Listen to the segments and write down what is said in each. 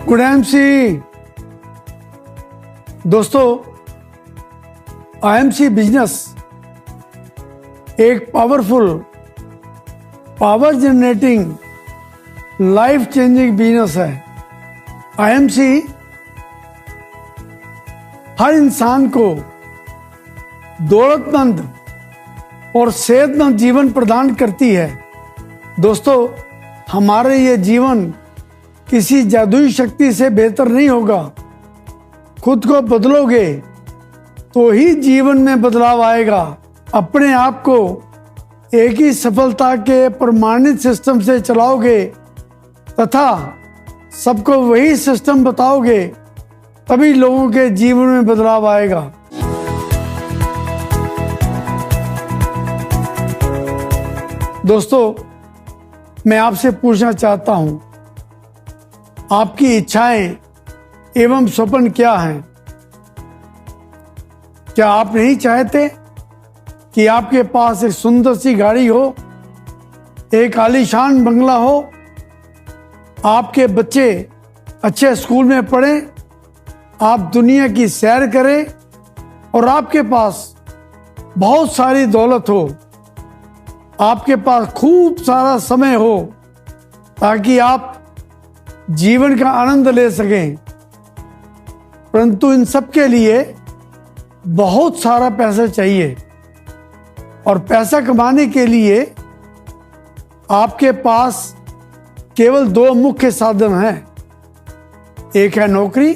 Good MC दोस्तों, IMC business एक powerful, power generating, life changing business है। IMC हर इंसान को दौलतमंद और सेहतमंद जीवन प्रदान करती है। दोस्तों, हमारे ये जीवन किसी जादुई शक्ति से बेहतर नहीं होगा। खुद को बदलोगे तो ही जीवन में बदलाव आएगा। अपने आप को एक ही सफलता के प्रमाणित सिस्टम से चलाओगे तथा सबको वही सिस्टम बताओगे, तभी लोगों के जीवन में बदलाव आएगा। दोस्तों, मैं आपसे पूछना चाहता हूं, आपकी इच्छाएं एवं स्वप्न क्या हैं? क्या आप नहीं चाहते कि आपके पास एक सुंदर सी गाड़ी हो, एक आलीशान बंगला हो, आपके बच्चे अच्छे स्कूल में पढ़ें, आप दुनिया की सैर करें और आपके पास बहुत सारी दौलत हो, आपके पास खूब सारा समय हो ताकि आप जीवन का आनंद ले सकें। परंतु इन सब के लिए बहुत सारा पैसा चाहिए और पैसा कमाने के लिए आपके पास केवल दो मुख्य साधन हैं। एक है नौकरी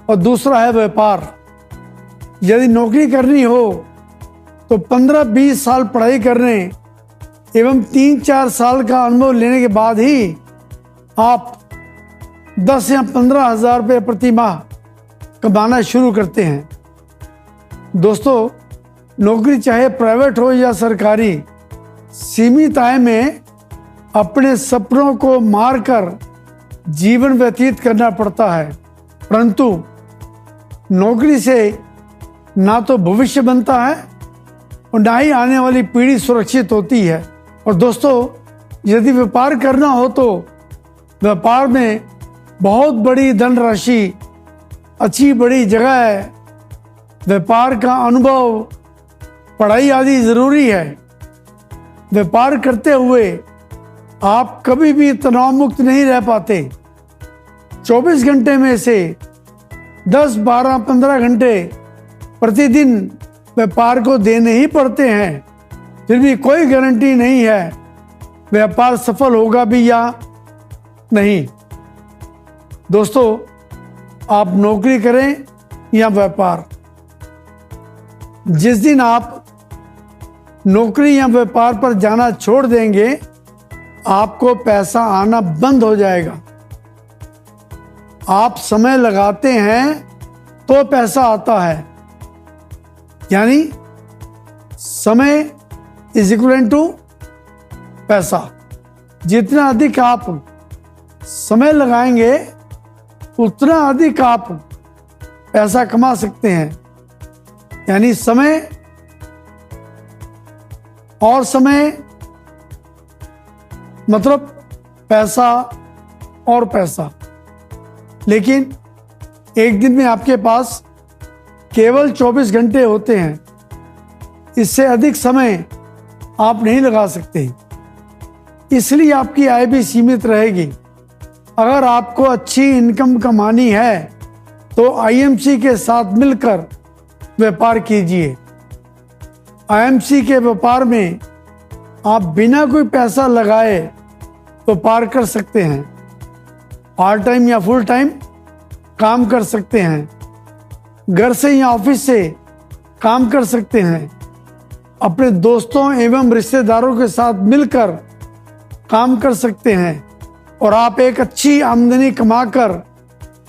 और दूसरा है व्यापार। यदि नौकरी करनी हो तो 15-20 साल पढ़ाई करने एवं 3-4 साल का अनुभव लेने के बाद ही आप 10 या 15 हजार रुपये प्रति माह कमाना शुरू करते हैं। दोस्तों, नौकरी चाहे प्राइवेट हो या सरकारी, सीमित आय में अपने सपनों को मारकर जीवन व्यतीत करना पड़ता है। परंतु नौकरी से ना तो भविष्य बनता है और ना ही आने वाली पीढ़ी सुरक्षित होती है। और दोस्तों, यदि व्यापार करना हो तो व्यापार में बहुत बड़ी धनराशि, अच्छी बड़ी जगह है, व्यापार का अनुभव, पढ़ाई आदि जरूरी है। व्यापार करते हुए आप कभी भी तनाव मुक्त नहीं रह पाते। 24 घंटे में से 10, 12, 15 घंटे प्रतिदिन व्यापार को देने ही पड़ते हैं। फिर भी कोई गारंटी नहीं है व्यापार सफल होगा भी या नहीं। दोस्तों, आप नौकरी करें या व्यापार, जिस दिन आप नौकरी या व्यापार पर जाना छोड़ देंगे, आपको पैसा आना बंद हो जाएगा। आप समय लगाते हैं तो पैसा आता है, यानी समय इज इक्वल टू पैसा। जितना अधिक आप समय लगाएंगे उतना अधिक आप पैसा कमा सकते हैं। यानी समय और समय मतलब पैसा और पैसा। लेकिन एक दिन में आपके पास केवल 24 घंटे होते हैं, इससे अधिक समय आप नहीं लगा सकते, इसलिए आपकी आय भी सीमित रहेगी। अगर आपको अच्छी इनकम कमानी है तो आईएमसी के साथ मिलकर व्यापार कीजिए। आईएमसी के व्यापार में आप बिना कोई पैसा लगाए व्यापार कर सकते हैं, पार्ट टाइम या फुल टाइम काम कर सकते हैं, घर से या ऑफिस से काम कर सकते हैं, अपने दोस्तों एवं रिश्तेदारों के साथ मिलकर काम कर सकते हैं और आप एक अच्छी आमदनी कमाकर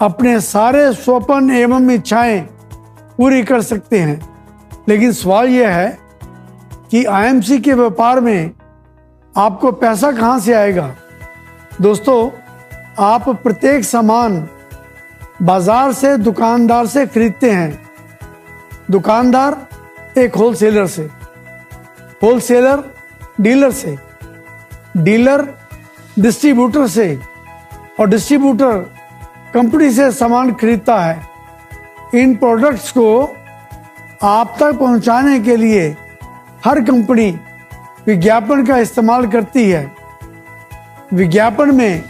अपने सारे स्वप्न एवं इच्छाएं पूरी कर सकते हैं। लेकिन सवाल यह है कि आईएमसी के व्यापार में आपको पैसा कहां से आएगा? दोस्तों, आप प्रत्येक सामान बाजार से, दुकानदार से खरीदते हैं। दुकानदार एक होलसेलर से, होलसेलर डीलर से, डीलर डिस्ट्रीब्यूटर से और डिस्ट्रीब्यूटर कंपनी से सामान खरीदता है। इन प्रोडक्ट्स को आप तक पहुंचाने के लिए हर कंपनी विज्ञापन का इस्तेमाल करती है। विज्ञापन में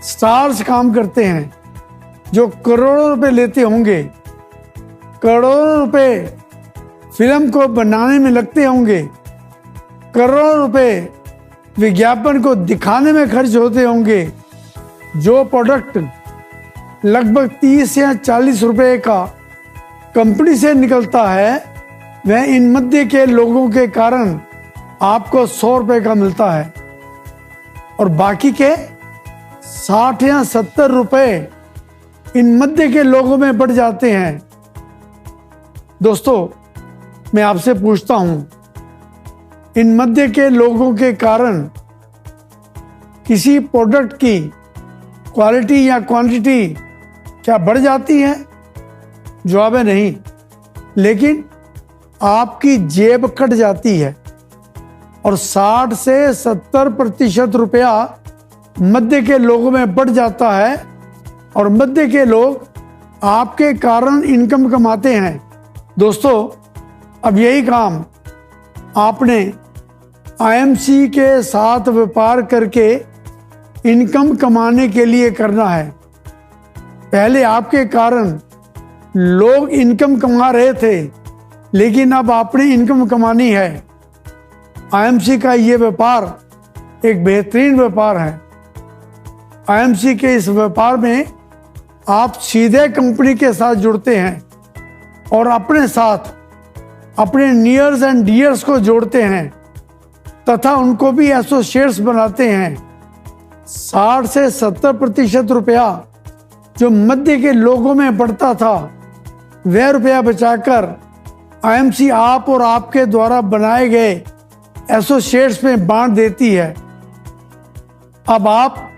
स्टार्स काम करते हैं जो करोड़ों रुपए लेते होंगे। करोड़ों रुपए फिल्म को बनाने में लगते होंगे। करोड़ों रुपए विज्ञापन को दिखाने में खर्च होते होंगे। जो प्रोडक्ट लगभग 30 या 40 रुपए का कंपनी से निकलता है वह इन मध्य के लोगों के कारण आपको 100 रुपए का मिलता है और बाकी के 60 या 70 रुपए इन मध्य के लोगों में बढ़ जाते हैं। दोस्तों, मैं आपसे पूछता हूं, इन मध्य के लोगों के कारण किसी प्रोडक्ट की क्वालिटी या क्वांटिटी क्या बढ़ जाती है? जवाब है नहीं, लेकिन आपकी जेब कट जाती है और 60 से 70% रुपया मध्य के लोगों में बढ़ जाता है और मध्य के लोग आपके कारण इनकम कमाते हैं। दोस्तों, अब यही काम आपने आईएमसी के साथ व्यापार करके इनकम कमाने के लिए करना है। पहले आपके कारण लोग इनकम कमा रहे थे, लेकिन अब आपने इनकम कमानी है। आईएमसी का ये व्यापार एक बेहतरीन व्यापार है। आईएमसी के इस व्यापार में आप सीधे कंपनी के साथ जुड़ते हैं और अपने साथ अपने नियर्स एंड डियर्स को जोड़ते हैं तथा उनको भी एसोसिएट्स बनाते हैं। 60 से 70% रुपया जो मध्य के लोगों में बढ़ता था वह रुपया बचाकर आईएमसी आप और आपके द्वारा बनाए गए एसोसिएट्स में बांट देती है। अब आप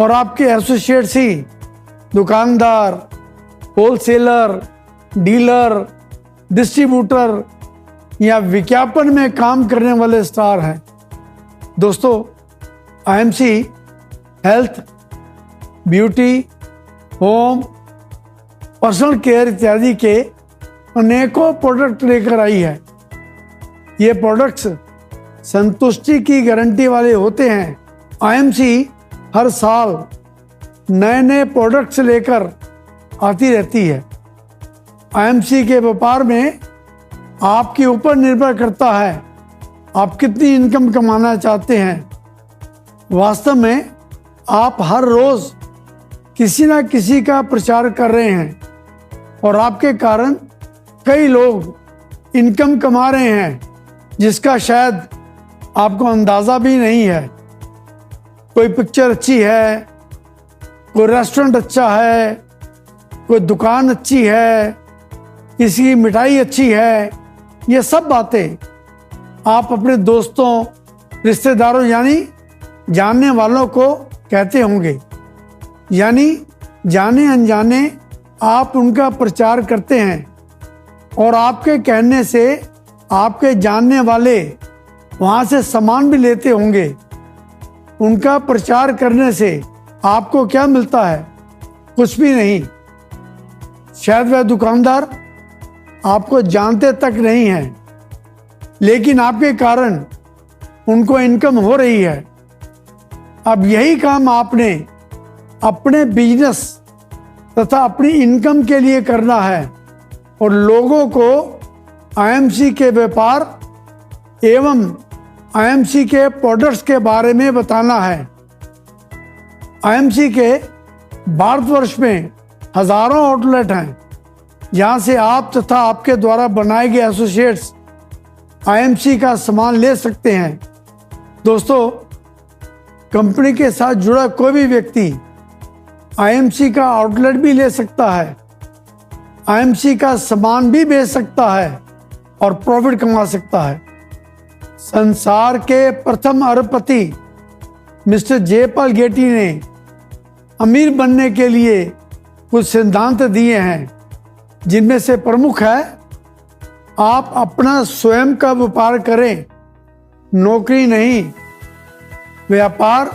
और आपके एसोसिएट्स ही दुकानदार, होलसेलर, डीलर, डिस्ट्रीब्यूटर या विज्ञापन में काम करने वाले स्टार हैं। दोस्तों, IMC health, beauty, home, personal care इत्यादि के अनेकों प्रोडक्ट लेकर आई है। ये प्रोडक्ट्स संतुष्टि की गारंटी वाले होते हैं। आईएमसी हर साल नए नए प्रोडक्ट्स लेकर आती रहती है। आईएमसी के व्यापार में आपके ऊपर निर्भर करता है आप कितनी इनकम कमाना चाहते हैं। वास्तव में आप हर रोज किसी ना किसी का प्रचार कर रहे हैं और आपके कारण कई लोग इनकम कमा रहे हैं जिसका शायद आपको अंदाजा भी नहीं है। कोई पिक्चर अच्छी है, कोई रेस्टोरेंट अच्छा है, कोई दुकान अच्छी है, किसी की मिठाई अच्छी है, ये सब बातें आप अपने दोस्तों, रिश्तेदारों यानी जानने वालों को कहते होंगे। यानी जाने अनजाने आप उनका प्रचार करते हैं और आपके कहने से आपके जानने वाले वहां से सामान भी लेते होंगे। उनका प्रचार करने से आपको क्या मिलता है? कुछ भी नहीं। शायद वह दुकानदार आपको जानते तक नहीं है, लेकिन आपके कारण उनको इनकम हो रही है। अब यही काम आपने अपने बिजनेस तथा अपनी इनकम के लिए करना है और लोगों को आईएमसी के व्यापार एवं आईएमसी के प्रोडक्ट्स के बारे में बताना है। आईएमसी के भारतवर्ष में हजारों आउटलेट हैं जहां से आप तथा आपके द्वारा बनाए गए एसोसिएट्स आईएमसी का सामान ले सकते हैं। दोस्तों, कंपनी के साथ जुड़ा कोई भी व्यक्ति आईएमसी का आउटलेट भी ले सकता है, आईएमसी का सामान भी बेच सकता है और प्रॉफिट कमा सकता है। संसार के प्रथम अरबपति मिस्टर जयपाल गेटी ने अमीर बनने के लिए कुछ सिद्धांत दिए हैं, जिनमें से प्रमुख है आप अपना स्वयं का व्यापार करें, नौकरी नहीं। व्यापार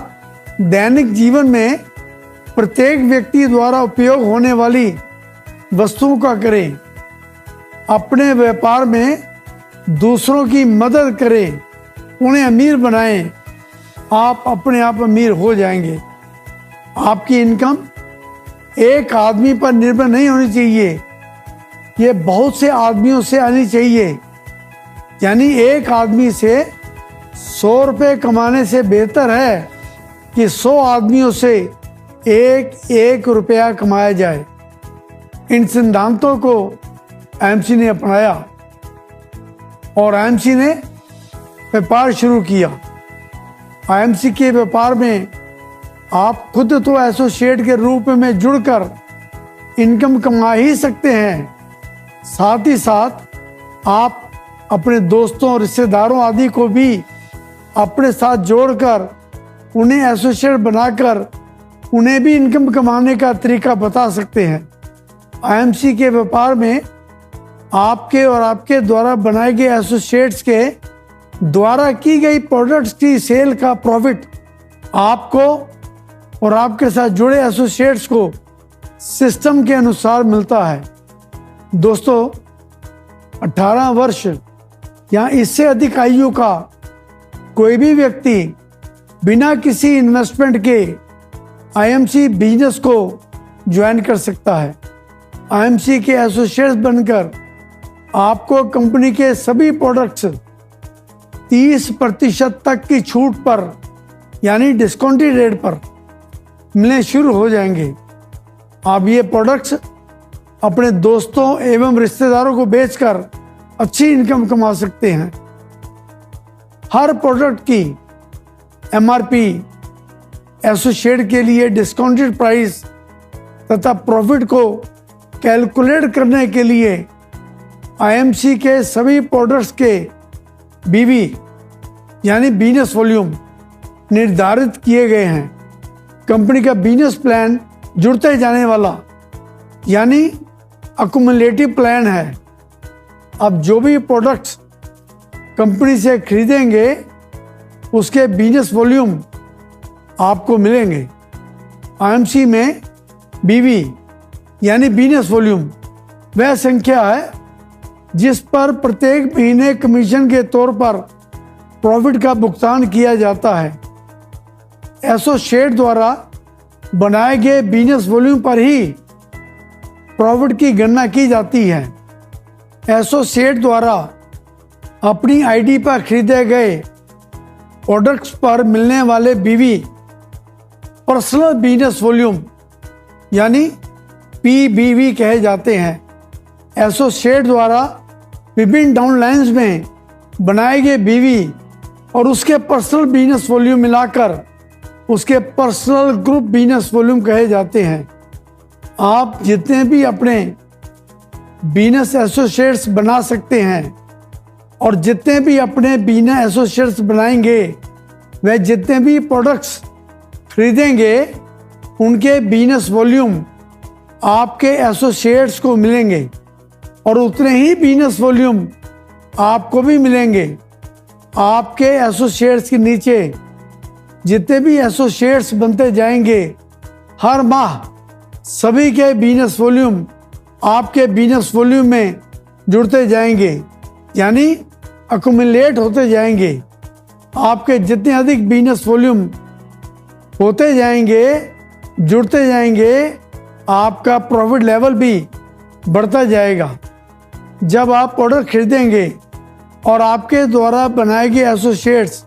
दैनिक जीवन में प्रत्येक व्यक्ति द्वारा उपयोग होने वाली वस्तुओं का करें। अपने व्यापार में दूसरों की मदद करें, उन्हें अमीर बनाएं। आप अपने आप अमीर हो जाएंगे। आपकी इनकम एक आदमी पर निर्भर नहीं होनी चाहिए, ये बहुत से आदमियों से आनी चाहिए। यानी एक आदमी से 100 रुपये कमाने से बेहतर है कि 100 आदमियों से एक रुपया कमाया जाए। इन सिद्धांतों को एएमसी ने अपनाया और एएमसी ने व्यापार शुरू किया। एएमसी के व्यापार में आप खुद तो एसोसिएट के रूप में जुड़कर इनकम कमा ही सकते हैं, साथ ही साथ आप अपने दोस्तों, रिश्तेदारों आदि को भी अपने साथ जोड़कर उन्हें एसोसिएट बनाकर उन्हें भी इनकम कमाने का तरीका बता सकते हैं। एएमसी के व्यापार में आपके और आपके द्वारा बनाए गए एसोसिएट्स के द्वारा की गई प्रोडक्ट्स की सेल का प्रॉफिट आपको और आपके साथ जुड़े एसोसिएट्स को सिस्टम के अनुसार मिलता है। दोस्तों, 18 वर्ष या इससे अधिक आयु का कोई भी व्यक्ति बिना किसी इन्वेस्टमेंट के एएमसी बिजनेस को ज्वाइन कर सकता है। एएमसी के एसोसिएट्स बनकर आपको कंपनी के सभी प्रोडक्ट्स 30% तक की छूट पर यानी डिस्काउंटेड रेट पर मिलने शुरू हो जाएंगे। आप ये प्रोडक्ट्स अपने दोस्तों एवं रिश्तेदारों को बेचकर अच्छी इनकम कमा सकते हैं। हर प्रोडक्ट की एमआरपी, एसोसिएट के लिए डिस्काउंटेड प्राइस तथा प्रॉफिट को कैलकुलेट करने के लिए एएमसी के सभी प्रोडक्ट्स के बीवी यानी बिजनेस वॉल्यूम निर्धारित किए गए हैं। कंपनी का बिजनेस प्लान जुड़ते जाने वाला यानी अक्यूमुलेटिव प्लान है। अब जो भी प्रोडक्ट्स कंपनी से खरीदेंगे उसके बिजनेस वॉल्यूम आपको मिलेंगे। एएमसी में बीवी यानी बिजनेस वॉल्यूम वह संख्या है जिस पर प्रत्येक महीने कमीशन के तौर पर प्रॉफिट का भुगतान किया जाता है। एसोसिएट द्वारा बनाए गए बिजनेस वॉल्यूम पर ही प्रॉफिट की गणना की जाती है। एसोसिएट द्वारा अपनी आईडी पर खरीदे गए प्रोडक्ट्स पर मिलने वाले बीवी पर्सनल बिजनेस वॉल्यूम यानी पीबीवी कहे जाते हैं। एसोसिएट द्वारा विभिन्न डाउनलाइंस में बनाए गए बीवी और उसके पर्सनल बिजनेस वॉल्यूम मिलाकर उसके पर्सनल ग्रुप बिजनेस वॉल्यूम कहे जाते हैं। आप जितने भी अपने बिजनेस एसोसिएट्स बना सकते हैं और जितने भी अपने बिजनेस एसोसिएट्स बनाएंगे वह जितने भी प्रोडक्ट्स खरीदेंगे उनके बिजनेस वॉल्यूम आपके एसोसिएट्स को मिलेंगे और उतने ही बिजनेस वॉल्यूम आपको भी मिलेंगे। आपके एसोसिएट्स के नीचे जितने भी एसोसिएट्स बनते जाएंगे हर माह सभी के बिजनेस वॉल्यूम आपके बिजनेस वॉल्यूम में जुड़ते जाएंगे यानी अक्यूमुलेट होते जाएंगे। आपके जितने अधिक बिजनेस वॉल्यूम होते जाएंगे, जुड़ते जाएंगे, आपका प्रॉफिट लेवल भी बढ़ता जाएगा। जब आप प्रोडक्ट खरीदेंगे और आपके द्वारा बनाए गए एसोसिएट्स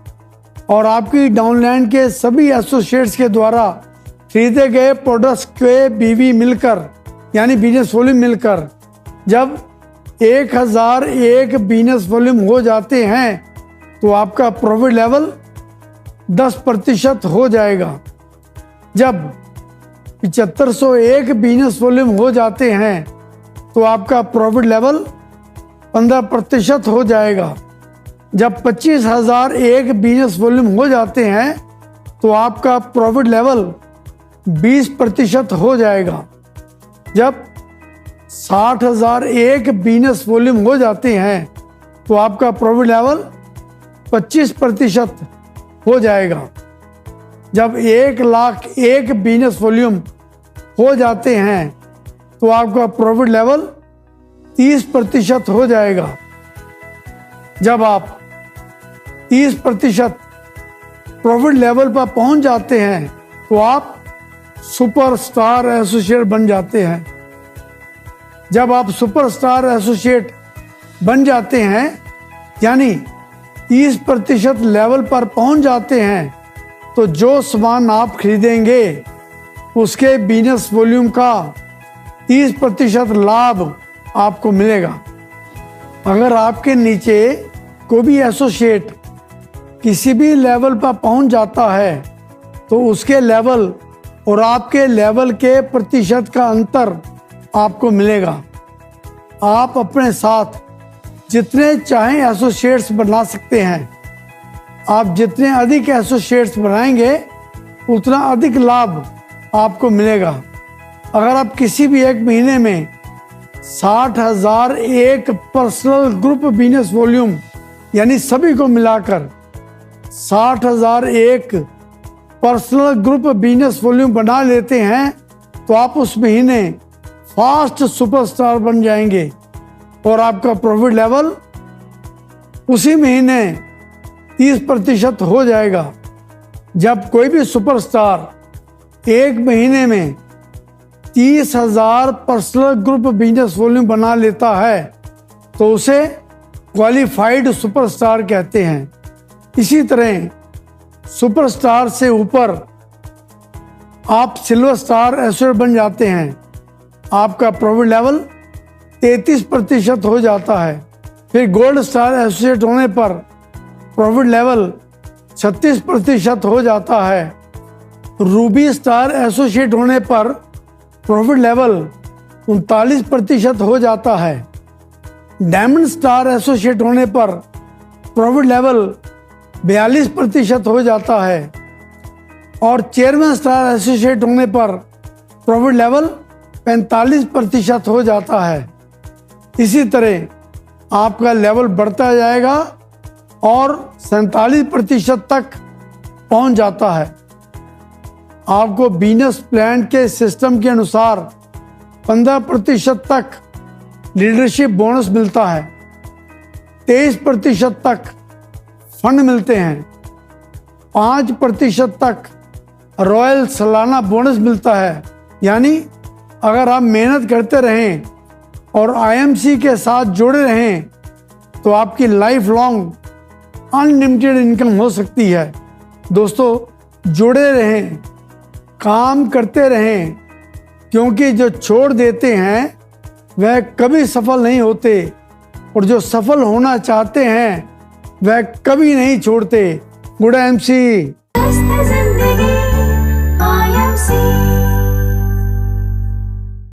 और आपकी डाउनलाइन के सभी एसोसिएट्स के द्वारा खरीदे गए प्रोडक्ट्स के बीवी मिलकर यानी बिजनेस वॉल्यूम मिलकर जब 1001 बिजनेस वॉल्यूम हो जाते हैं तो आपका प्रॉफिट लेवल 10% हो जाएगा। जब 7501 बिजनेस वॉल्यूम हो जाते हैं तो आपका प्रॉफिट लेवल 15% हो जाएगा। जब 25001 बिजनेस वॉल्यूम हो जाते हैं तो आपका प्रॉफिट लेवल 20% हो जाएगा। जब 60001 बिजनेस वॉल्यूम हो जाते हैं तो आपका प्रॉफिट लेवल 25% हो जाएगा। जब 1,00,001 बिजनेस वॉल्यूम हो जाते हैं तो आपका प्रॉफिट लेवल 30% हो जाएगा। जब आप 30% प्रॉफिट लेवल पर पहुंच जाते हैं तो आप सुपरस्टार एसोसिएट बन जाते हैं। जब आप सुपरस्टार एसोसिएट बन जाते हैं यानी 30% लेवल पर पहुंच जाते हैं तो जो सामान आप खरीदेंगे उसके बिजनेस वॉल्यूम का 30% लाभ आपको मिलेगा। अगर आपके नीचे कोई भी एसोसिएट किसी भी लेवल पर पहुंच जाता है तो उसके लेवल और आपके लेवल के प्रतिशत का अंतर आपको मिलेगा। आप अपने साथ जितने चाहें एसोसिएट्स बना सकते हैं। आप जितने अधिक एसोसिएट्स बनाएंगे उतना अधिक लाभ आपको मिलेगा। अगर आप किसी भी एक महीने में 60,000 एक पर्सनल ग्रुप बिजनेस वॉल्यूम यानी सभी को मिलाकर 60,000 एक पर्सनल ग्रुप बिजनेस वॉल्यूम बना लेते हैं तो आप उस महीने फास्ट सुपरस्टार बन जाएंगे और आपका प्रॉफिट लेवल उसी महीने 30% हो जाएगा। जब कोई भी सुपरस्टार एक महीने में 30,000 पर्सनल ग्रुप बिजनेस वॉल्यूम बना लेता है तो उसे क्वालिफाइड सुपरस्टार कहते हैं। इसी तरह सुपरस्टार से ऊपर आप सिल्वर स्टार एसोसिएट बन जाते हैं। आपका प्रॉफिट लेवल 33% हो जाता है। फिर गोल्ड स्टार एसोसिएट होने पर प्रॉफिट लेवल 36% हो जाता है। रूबी स्टार एसोसिएट होने पर प्रॉफिट लेवल 39% हो जाता है। डायमंड स्टार एसोसिएट होने पर प्रॉफिट लेवल 42% हो जाता है और चेयरमैन स्टार एसोसिएट होने पर प्रॉफिट लेवल 45% हो जाता है। इसी तरह आपका लेवल बढ़ता जाएगा और 47% तक पहुंच जाता है। आपको बिजनेस प्लान के सिस्टम के अनुसार 15% तक लीडरशिप बोनस मिलता है, 23% तक फंड मिलते हैं, 5% तक रॉयल सालाना बोनस मिलता है। यानी अगर आप मेहनत करते रहें और आईएमसी के साथ जुड़े रहें तो आपकी लाइफ लॉन्ग अनलिमिटेड इनकम हो सकती है। दोस्तों जुड़े रहें, काम करते रहें, क्योंकि जो छोड़ देते हैं वह कभी सफल नहीं होते और जो सफल होना चाहते हैं वह कभी नहीं छोड़ते। Good MC.